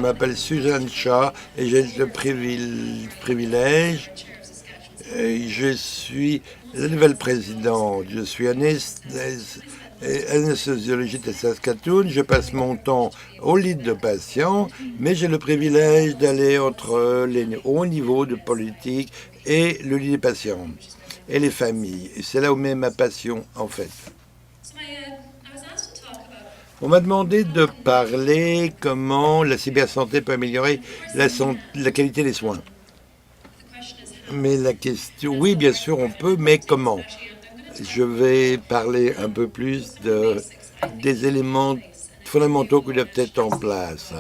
m'appelle Susan Shaw et j'ai le privilège. Je suis la nouvelle présidente. Je suis anesthésiologiste de Saskatoon. Je passe mon temps au lit de patients, mais j'ai le privilège d'aller entre les hauts niveaux de politique et le lit des patients et les familles. Et c'est là où met ma passion, en fait. On m'a demandé de parler comment la cybersanté peut améliorer la qualité des soins. Mais la question, oui, bien sûr, on peut, mais comment? Je vais parler un peu plus des éléments fondamentaux qui doivent être en place.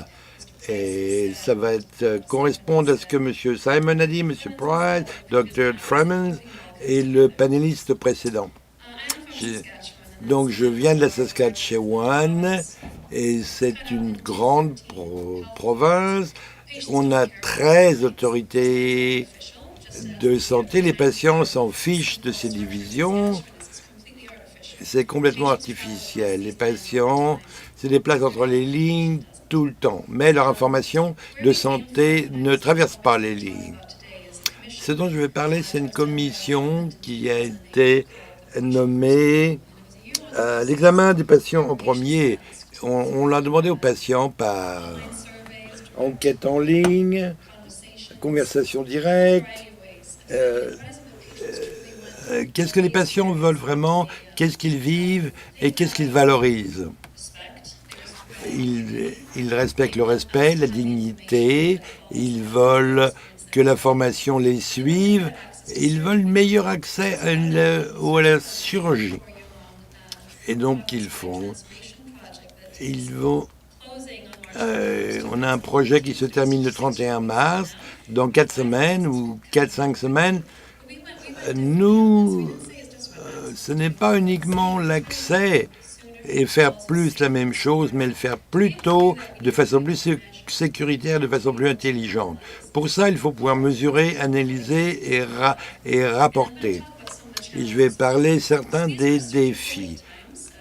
Et ça va correspondre à ce que M. Simon a dit, M. Price, Dr. Fremens et le panéliste précédent. Donc je viens de la Saskatchewan et c'est une grande province. On a 13 autorités de santé. Les patients s'en fichent de ces divisions. C'est complètement artificiel. Les patients se déplacent entre les lignes tout le temps. Mais leur information de santé ne traverse pas les lignes. Ce dont je vais parler, c'est une commission qui a été nommée l'examen des patients en premier. On l'a demandé aux patients par enquête en ligne, conversation directe. Qu'est-ce que les patients veulent vraiment, qu'est-ce qu'ils vivent et qu'est-ce qu'ils valorisent. Ils respectent le respect, la dignité, ils veulent que l'information les suive, ils veulent meilleur accès à la chirurgie. Et donc ils vont. On a un projet qui se termine le 31 mars, dans 4 semaines ou 4-5 semaines. Nous, ce n'est pas uniquement l'accès et faire plus la même chose, mais le faire plus tôt, de façon plus sécuritaire, de façon plus intelligente. Pour ça, il faut pouvoir mesurer, analyser et rapporter. Et je vais parler certains des défis.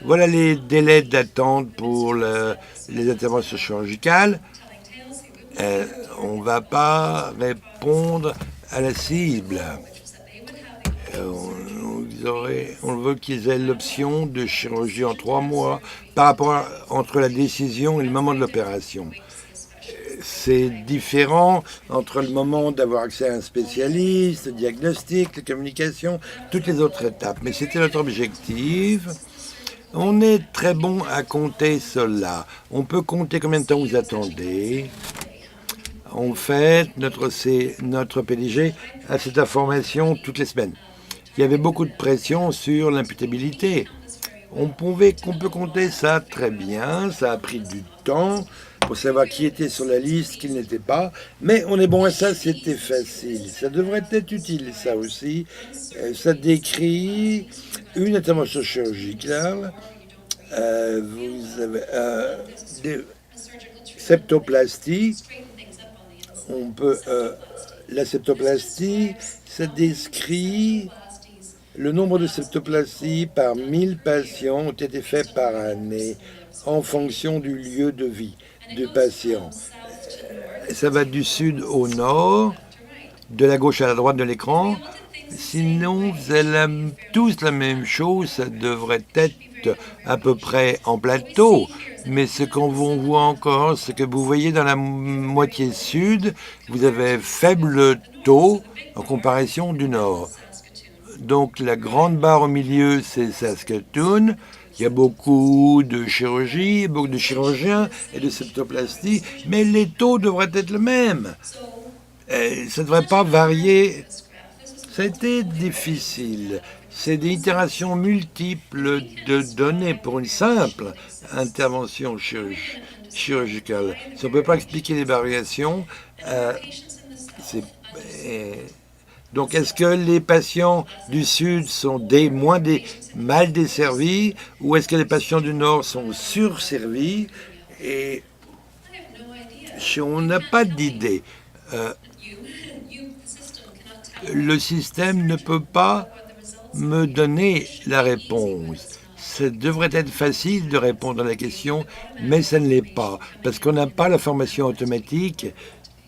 Voilà les délais d'attente pour les interventions chirurgicales. On ne va pas répondre à la cible. On veut qu'ils aient l'option de chirurgie en 3 mois par rapport entre la décision et le moment de l'opération. C'est différent entre le moment d'avoir accès à un spécialiste, le diagnostic, la communication, toutes les autres étapes. Mais c'était notre objectif. On est très bon à compter cela. On peut compter combien de temps vous attendez. En fait, notre PDG a cette information toutes les semaines. Il y avait beaucoup de pression sur l'imputabilité. On peut compter ça très bien. Ça a pris du temps pour savoir qui était sur la liste, qui n'était pas. Mais on est bon à ça, c'était facile. Ça devrait être utile, ça aussi. Ça décrit une intervention chirurgicale. Vous avez des septoplasties. La septoplastie, ça décrit le nombre de septoplasties par 1000 patients ont été faits par année en fonction du lieu de vie du patient. Ça va du sud au nord, de la gauche à la droite de l'écran. Sinon, vous avez tous la même chose, ça devrait être à peu près en plateau. Mais ce qu'on voit encore, c'est que vous voyez dans la moitié sud, vous avez faible taux en comparaison du nord. Donc la grande barre au milieu, c'est Saskatoon. Il y a beaucoup de chirurgie, beaucoup de chirurgiens et de septoplastie, mais les taux devraient être les mêmes. Ça ne devrait pas varier. Ça a été difficile. C'est des itérations multiples de données pour une simple intervention chirurgicale. Si on ne peut pas expliquer les variations, donc est-ce que les patients du Sud sont mal desservis ou est-ce que les patients du Nord sont surservis? Et on n'a pas d'idée. Le système ne peut pas me donner la réponse. Ça devrait être facile de répondre à la question, mais ça ne l'est pas, parce qu'on n'a pas la formation automatique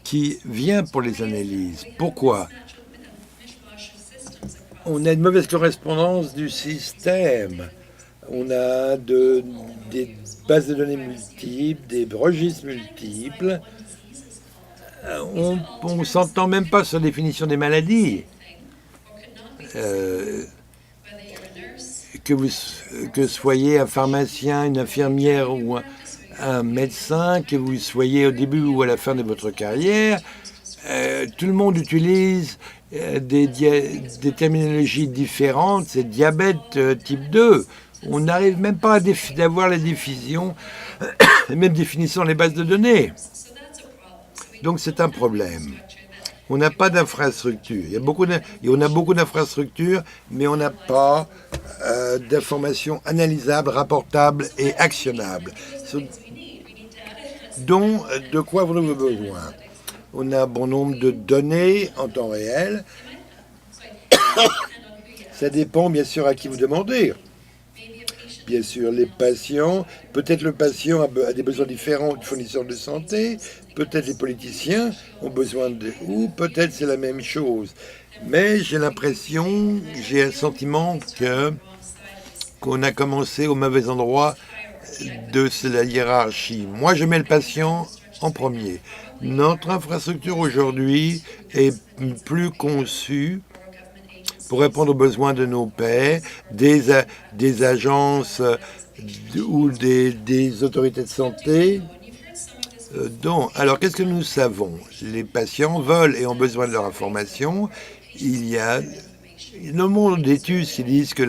qui vient pour les analyses. Pourquoi? On a une mauvaise correspondance du système. On a des bases de données multiples, des registres multiples. On ne s'entend même pas sur la définition des maladies. Que soyez un pharmacien, une infirmière ou un médecin, que vous soyez au début ou à la fin de votre carrière, tout le monde utilise des terminologies différentes. C'est diabète type 2. On n'arrive même pas à avoir la définition, même définition les bases de données. Donc c'est un problème. On n'a pas d'infrastructure. On a beaucoup d'infrastructures, mais on n'a pas d'informations analysables, rapportables et actionnables. Donc, de quoi avons-nous besoin? On a un bon nombre de données en temps réel. Ça dépend bien sûr à qui vous demandez. Bien sûr, les patients, peut-être le patient a des besoins différents du fournisseur de santé, peut-être les politiciens ont besoin ou peut-être c'est la même chose. Mais j'ai l'impression, j'ai un sentiment qu'on a commencé au mauvais endroit de la hiérarchie. Moi, je mets le patient en premier. Notre infrastructure aujourd'hui est plus conçue pour répondre aux besoins de nos pairs, des agences ou des autorités de santé. Alors, qu'est-ce que nous savons? Les patients veulent et ont besoin de leur information. Il y a nombre d'études qui disent que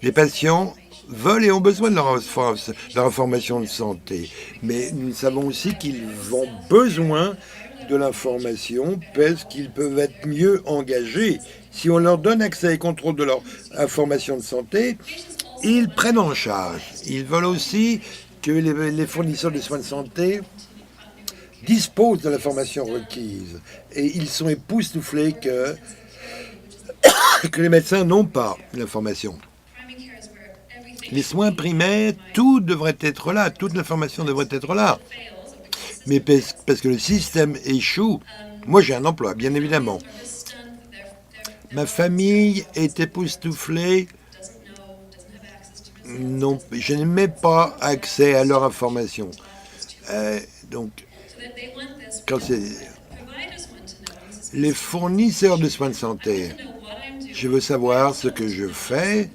les patients veulent et ont besoin de leur information de santé. Mais nous savons aussi qu'ils ont besoin de l'information parce qu'ils peuvent être mieux engagés. Si on leur donne accès et contrôle de leur information de santé, ils prennent en charge. Ils veulent aussi que les fournisseurs de soins de santé disposent de l'information requise. Et ils sont époustouflés que les médecins n'ont pas l'information. Les soins primaires, tout devrait être là, toute l'information devrait être là. Mais parce que le système échoue, moi j'ai un emploi, bien évidemment. Ma famille est époustouflée. Non, je n'ai même pas accès à leur information. Donc, quand c'est les fournisseurs de soins de santé, je veux savoir ce que je fais,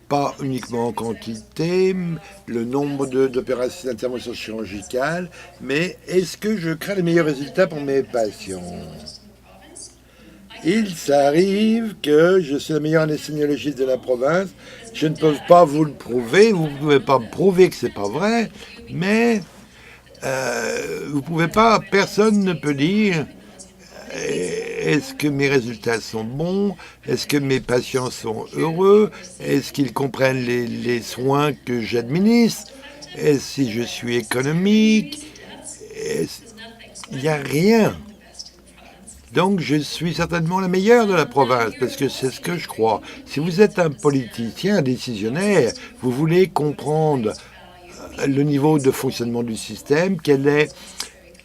pas uniquement en quantité, le nombre d'opérations d'intervention chirurgicale, mais est-ce que je crée les meilleurs résultats pour mes patients? Il s'arrive que je suis le meilleur anesthésiste de la province. Je ne peux pas vous le prouver, vous ne pouvez pas me prouver que c'est pas vrai, mais vous pouvez pas, personne ne peut dire est-ce que mes résultats sont bons, est-ce que mes patients sont heureux, est-ce qu'ils comprennent les soins que j'administre, est-ce si je suis économique, il n'y a rien. Donc je suis certainement la meilleure de la province, parce que c'est ce que je crois. Si vous êtes un politicien, un décisionnaire, vous voulez comprendre le niveau de fonctionnement du système, quelle est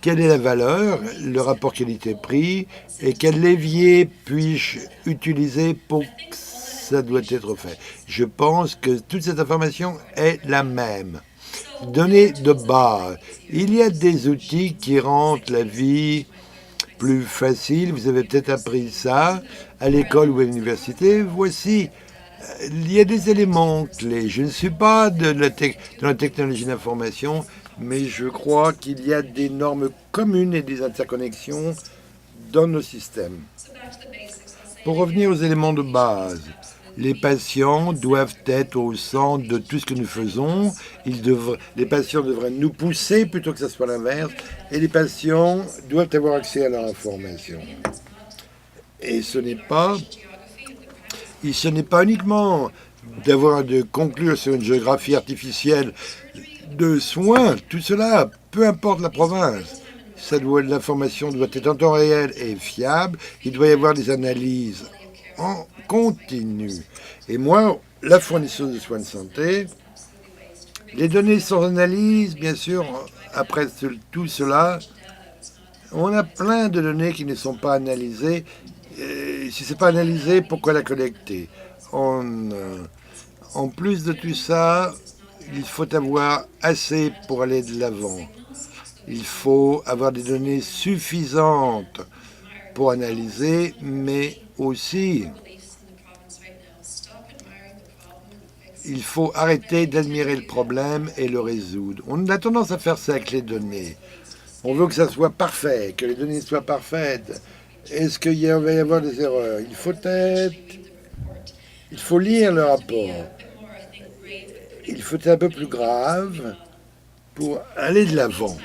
la valeur, le rapport qualité-prix, et quel levier puis-je utiliser pour que ça doit être fait. Je pense que toute cette information est la même. Données de base. Il y a des outils qui rendent la vie plus facile. Vous avez peut-être appris ça à l'école ou à l'université. Voici, il y a des éléments clés. Je ne suis pas de la technologie d'information, mais je crois qu'il y a des normes communes et des interconnexions dans nos systèmes. Pour revenir aux éléments de base, les patients doivent être au centre de tout ce que nous faisons. Les patients devraient nous pousser plutôt que ce soit l'inverse. Et les patients doivent avoir accès à leur information. Et ce n'est pas uniquement de conclure sur une géographie artificielle de soins. Tout cela, peu importe la province. L'information doit être en temps réel et fiable. Il doit y avoir des analyses en continu. Et moi, la fourniture de soins de santé, Les données sans analyse, bien sûr, après tout cela, on a plein de données qui ne sont pas analysées. Si c'est pas analysé, pourquoi la collecter? En plus de tout ça, il faut avoir assez pour aller de l'avant. Il faut avoir des données suffisantes pour analyser, mais aussi il faut arrêter d'admirer le problème et le résoudre. On a tendance à faire ça avec les données. On veut que ça soit parfait, que les données soient parfaites. Est-ce qu'il va y avoir des erreurs? Il faut lire le rapport. Il faut être un peu plus grave pour aller de l'avant.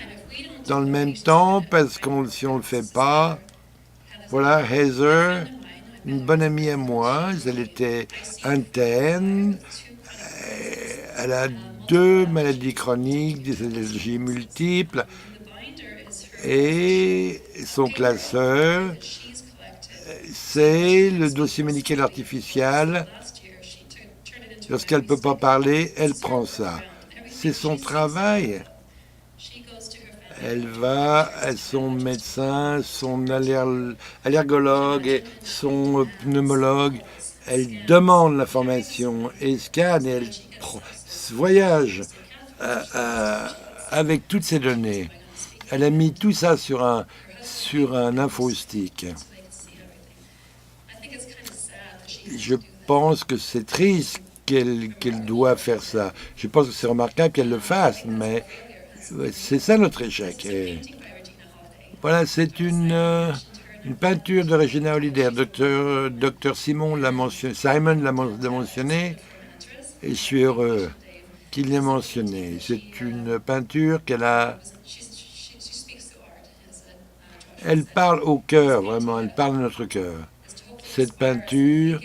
Dans le même temps, parce que si on ne le fait pas, voilà, Heather, une bonne amie à moi, elle était interne, elle a 2 maladies chroniques, des allergies multiples, et son classeur, c'est le dossier médical artificiel. Lorsqu'elle ne peut pas parler, elle prend ça. C'est son travail. Elle va à son médecin, son allergologue et son pneumologue. Elle demande l'information et scanne et elle voyage avec toutes ces données. Elle a mis tout ça sur un infostick. Je pense que c'est triste qu'elle doit faire ça. Je pense que c'est remarquable qu'elle le fasse, mais c'est ça notre échec. Et voilà, c'est une peinture de Regina Holiday. Docteur Simon l'a mentionné, Simon l'a mentionné, et je suis heureux qu'il l'ait mentionné. C'est une peinture qu'elle a. Elle parle au cœur, vraiment, elle parle à notre cœur. Cette peinture,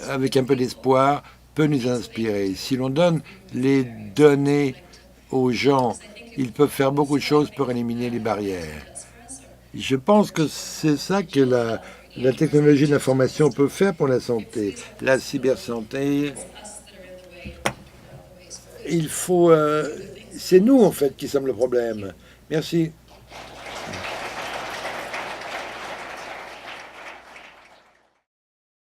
avec un peu d'espoir, peut nous inspirer. Si l'on donne les données aux gens, ils peuvent faire beaucoup de choses pour éliminer les barrières. Je pense que c'est ça que la technologie de l'information peut faire pour la santé. La cybersanté, c'est nous en fait qui sommes le problème. Merci.